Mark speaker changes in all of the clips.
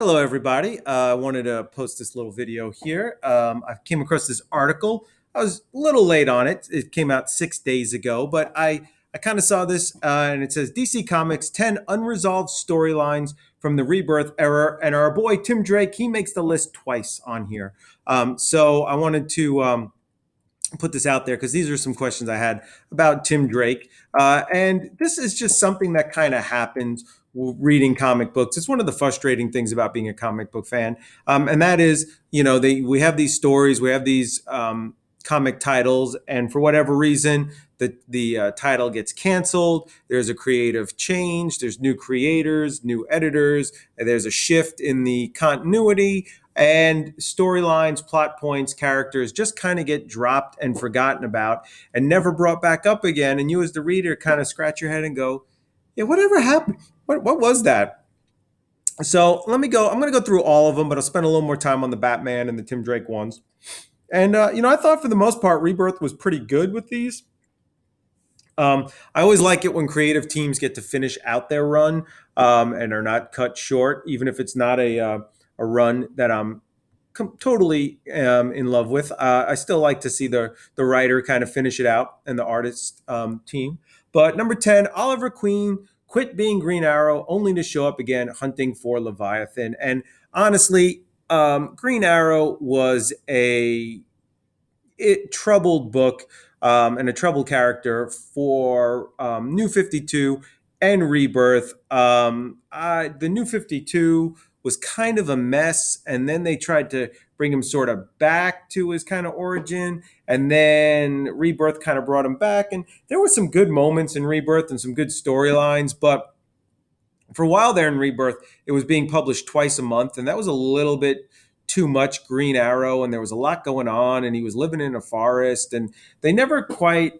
Speaker 1: Hello, everybody. I wanted to post this little video here. I came across this article. I was a little late on it. It came out 6 days ago, but I kind of saw this, and it says DC Comics 10 unresolved storylines from the Rebirth Era, and our boy Tim Drake, he makes the list twice on here. So I wanted to put this out there because these are some questions I had about Tim Drake. And this is just something that kind of happens reading comic books. It's one of the frustrating things about being a comic book fan. And that is, we have these stories, we have these comic titles, and for whatever reason, the title gets canceled. There's a creative change. There's new creators, new editors. There's a shift in the continuity, and storylines, plot points, characters just kind of get dropped and forgotten about and never brought back up again. And you, as the reader, kind of scratch your head and go, "Yeah, whatever happened? What was that?" So let me go. I'm going to go through all of them, but I'll spend a little more time on the Batman and the Tim Drake ones. And I thought for the most part, Rebirth was pretty good with these. I always like it when creative teams get to finish out their run and are not cut short, even if it's not a run that I'm totally in love with. I still like to see the writer kind of finish it out and the artist team. But number 10, Oliver Queen quit being Green Arrow only to show up again hunting for Leviathan. And honestly, Green Arrow was a troubled book and a troubled character for New 52 and Rebirth. The New 52 was kind of a mess, and then they tried to bring him sort of back to his kind of origin, and then Rebirth kind of brought him back. And there were some good moments in Rebirth and some good storylines, but for a while there in Rebirth, it was being published twice a month, and that was a little bit too much Green Arrow, and there was a lot going on, and he was living in a forest, and they never quite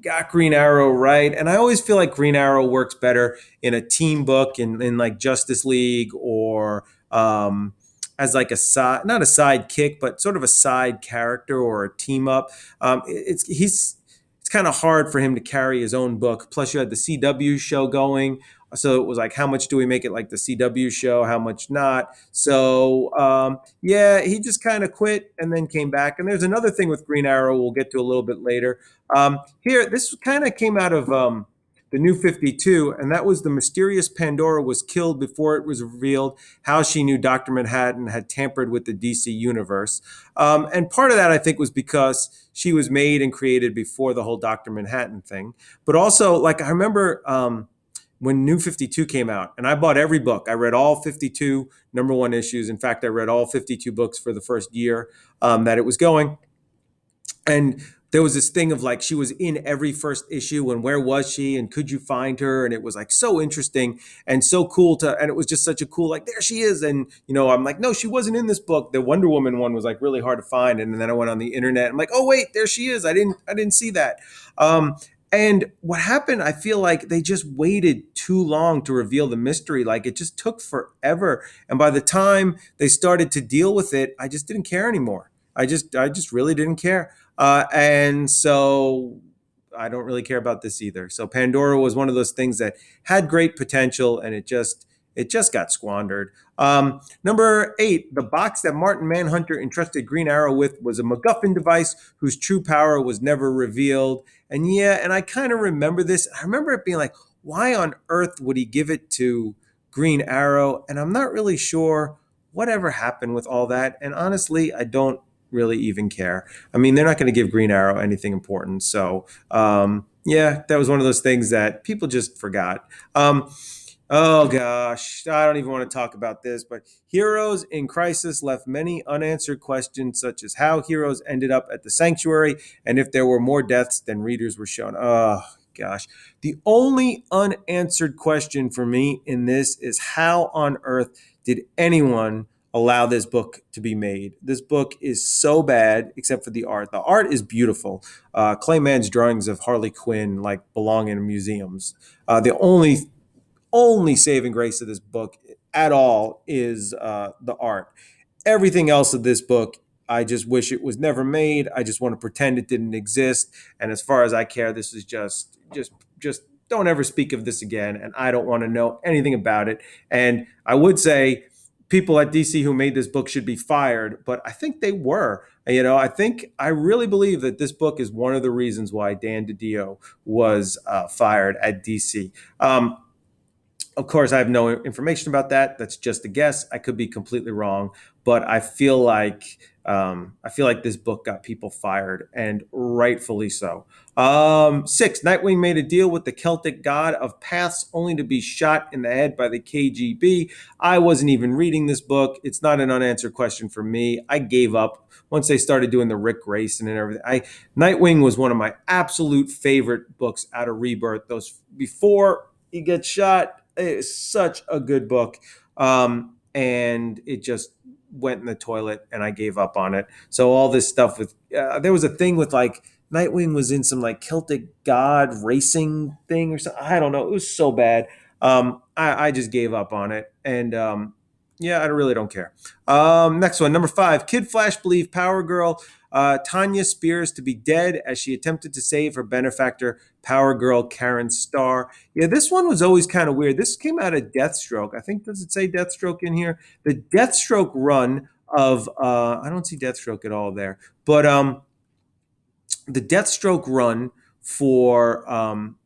Speaker 1: got Green Arrow right. And I always feel like Green Arrow works better in a team book in like Justice League or as like a side, not a sidekick, but sort of a side character or a team up. It's kind of hard for him to carry his own book. Plus, you had the CW show going. So it was like, how much do we make it like the CW show? How much not? So, yeah, he just kind of quit and then came back. And there's another thing with Green Arrow we'll get to a little bit later. Here, this kind of came out of the New 52, and that was the mysterious Pandora was killed before it was revealed how she knew Dr. Manhattan had tampered with the DC universe. And part of that, I think, was because she was made and created before the whole Dr. Manhattan thing. But also, like, I remember when New 52 came out, and I bought every book. I read all 52 number one issues. In fact, I read all 52 books for the first year that it was going. And there was this thing of like, she was in every first issue, and where was she, and could you find her? And it was like so interesting and so cool and it was just such a cool, like, there she is. And, I'm like, no, she wasn't in this book. The Wonder Woman one was like really hard to find. And then I went on the internet. I'm like, oh, wait, there she is. I didn't see that. And what happened, I feel like they just waited too long to reveal the mystery. Like, it just took forever. And by the time they started to deal with it, I just didn't care anymore. I just really didn't care. And so I don't really care about this either. So Pandora was one of those things that had great potential, and it just got squandered. Number 8, the box that Martin Manhunter entrusted Green Arrow with was a MacGuffin device whose true power was never revealed. And yeah, and I kind of remember this. I remember it being like, why on earth would he give it to Green Arrow? And I'm not really sure whatever happened with all that. And honestly, I don't really even care. I mean, they're not going to give Green Arrow anything important. So, yeah, that was one of those things that people just forgot. Oh gosh, I don't even want to talk about this, but Heroes in Crisis left many unanswered questions, such as how heroes ended up at the sanctuary and if there were more deaths than readers were shown. Oh gosh. The only unanswered question for me in this is how on earth did anyone allow this book to be made? This book is so bad, except for the art. The art is beautiful. Clayman's drawings of Harley Quinn like belong in museums. The only saving grace of this book at all is the art. Everything else of this book, I just wish it was never made. I just want to pretend it didn't exist. And as far as I care, this is just don't ever speak of this again. And I don't want to know anything about it. And I would say people at DC who made this book should be fired, but I think they were. I really believe that this book is one of the reasons why Dan DiDio was fired at DC. Of course, I have no information about that. That's just a guess. I could be completely wrong, but I feel like this book got people fired, and rightfully so. Six, Nightwing made a deal with the Celtic god of paths, only to be shot in the head by the KGB. I wasn't even reading this book. It's not an unanswered question for me. I gave up once they started doing the Rick Grayson and everything. Nightwing was one of my absolute favorite books out of Rebirth. Those before he gets shot. It's such a good book. And it just went in the toilet and I gave up on it. So all this stuff with, there was a thing with like, Nightwing was in some like Celtic god racing thing or something. I don't know. It was so bad. I just gave up on it. And yeah, I really don't care. Next one, number 5. Kid Flash believed Power Girl Tanya Spears to be dead as she attempted to save her benefactor, Power Girl Karen Starr. Yeah, this one was always kind of weird. This came out of Deathstroke. I think, does it say Deathstroke in here? The Deathstroke run of, I don't see Deathstroke at all there, but the Deathstroke run for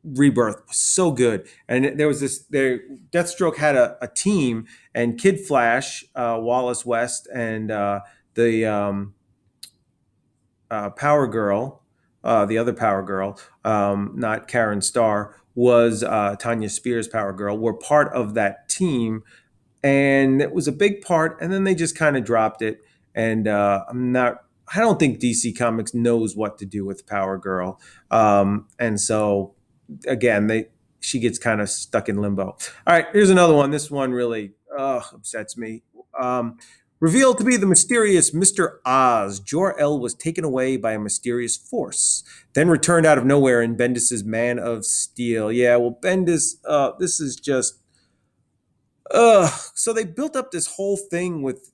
Speaker 1: Rebirth was so good, and there was Deathstroke had a team, and Kid Flash, Wallace West, and the Power Girl, the other Power Girl, not Karen Starr, was Tanya Spears' Power Girl, were part of that team, and it was a big part. And then they just kind of dropped it, and I don't think DC Comics knows what to do with Power Girl, and so again, she gets kind of stuck in limbo. All right, here's another one. This one really upsets me. Revealed to be the mysterious Mr. Oz, Jor-El was taken away by a mysterious force, then returned out of nowhere in Bendis's Man of Steel. Yeah, well, Bendis, this is just so they built up this whole thing with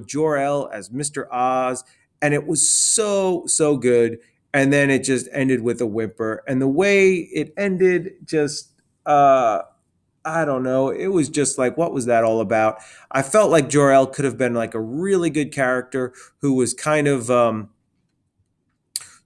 Speaker 1: Jor-El as Mr. Oz, and it was so good, and then it just ended with a whimper, and the way it ended just I don't know, it was just like, what was that all about? I felt like Jor-El could have been like a really good character who was kind of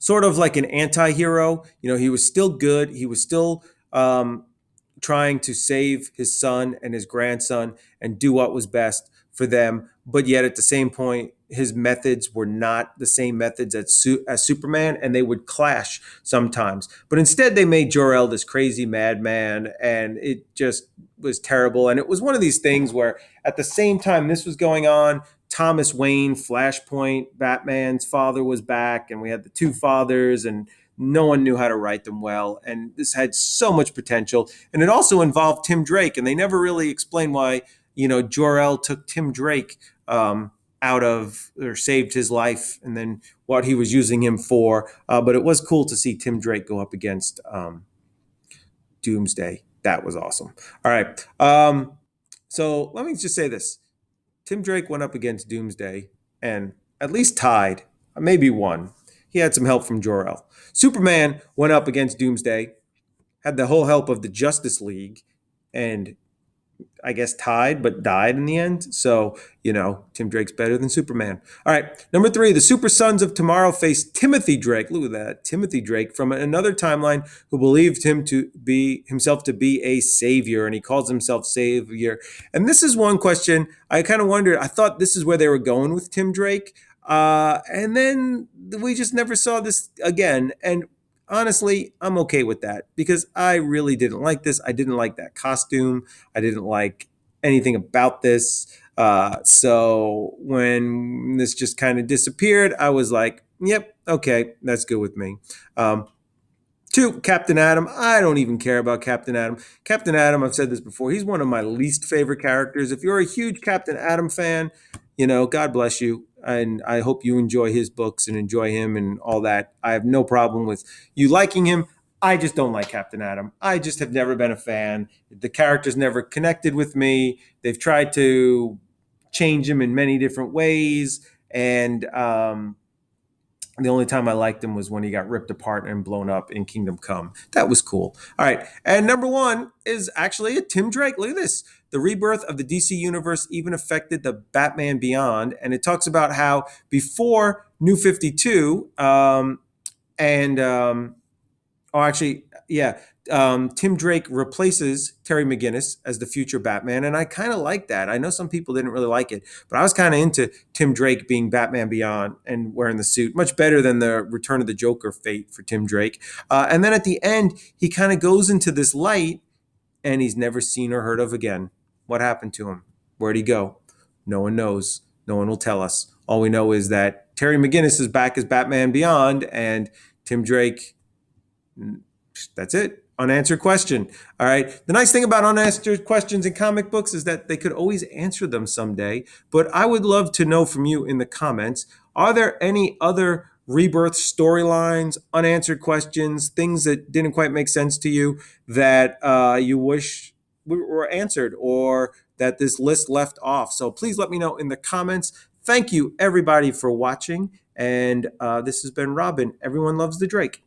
Speaker 1: sort of like an anti-hero. He was still good, he was still trying to save his son and his grandson and do what was best for them. But yet at the same point, his methods were not the same methods as Superman, and they would clash sometimes. But instead, they made Jor-El this crazy madman, and it just was terrible. And it was one of these things where at the same time this was going on, Thomas Wayne, Flashpoint, Batman's father was back, and we had the two fathers, and no one knew how to write them well. And this had so much potential. And it also involved Tim Drake, and they never really explained why, Jor-El took Tim Drake out of, or saved his life, and then what he was using him for. But it was cool to see Tim Drake go up against Doomsday. That was awesome. All right. So let me just say this. Tim Drake went up against Doomsday and at least tied, maybe won. He had some help from Jor-El. Superman went up against Doomsday, had the whole help of the Justice League, and I guess tied, but died in the end. So, Tim Drake's better than Superman. All right, number 3, the Super Sons of Tomorrow faced Timothy Drake. Look at that, Timothy Drake from another timeline, who believed himself to be a savior, and he calls himself Savior. And this is one question I kind of wondered. I thought this is where they were going with Tim Drake, and then we just never saw this again. And honestly, I'm okay with that, because I really didn't like this. I didn't like that costume. I didn't like anything about this. So when this just kind of disappeared, I was like, yep, okay, that's good with me. 2, Captain Atom. I don't even care about Captain Atom. Captain Atom, I've said this before, he's one of my least favorite characters. If you're a huge Captain Atom fan, God bless you. And I hope you enjoy his books and enjoy him and all that. I have no problem with you liking him. I just don't like Captain Atom. I just have never been a fan. The character's never connected with me. They've tried to change him in many different ways. And The only time I liked him was when he got ripped apart and blown up in Kingdom Come. That was cool. All right. And number one is actually a Tim Drake. Look at this. The rebirth of the DC universe even affected the Batman Beyond. And it talks about how before New 52, and oh, actually, yeah. Tim Drake replaces Terry McGinnis as the future Batman, and I kind of like that. I know some people didn't really like it, but I was kind of into Tim Drake being Batman Beyond and wearing the suit, much better than the Return of the Joker fate for Tim Drake. And then at the end, he kind of goes into this light, and he's never seen or heard of again. What happened to him? Where'd he go? No one knows. No one will tell us. All we know is that Terry McGinnis is back as Batman Beyond, and Tim Drake, that's it. Unanswered question. All right. The nice thing about unanswered questions in comic books is that they could always answer them someday. But I would love to know from you in the comments, are there any other rebirth storylines, unanswered questions, things that didn't quite make sense to you that you wish were answered or that this list left off? So please let me know in the comments. Thank you, everybody, for watching. And this has been Robin. Everyone loves the Drake.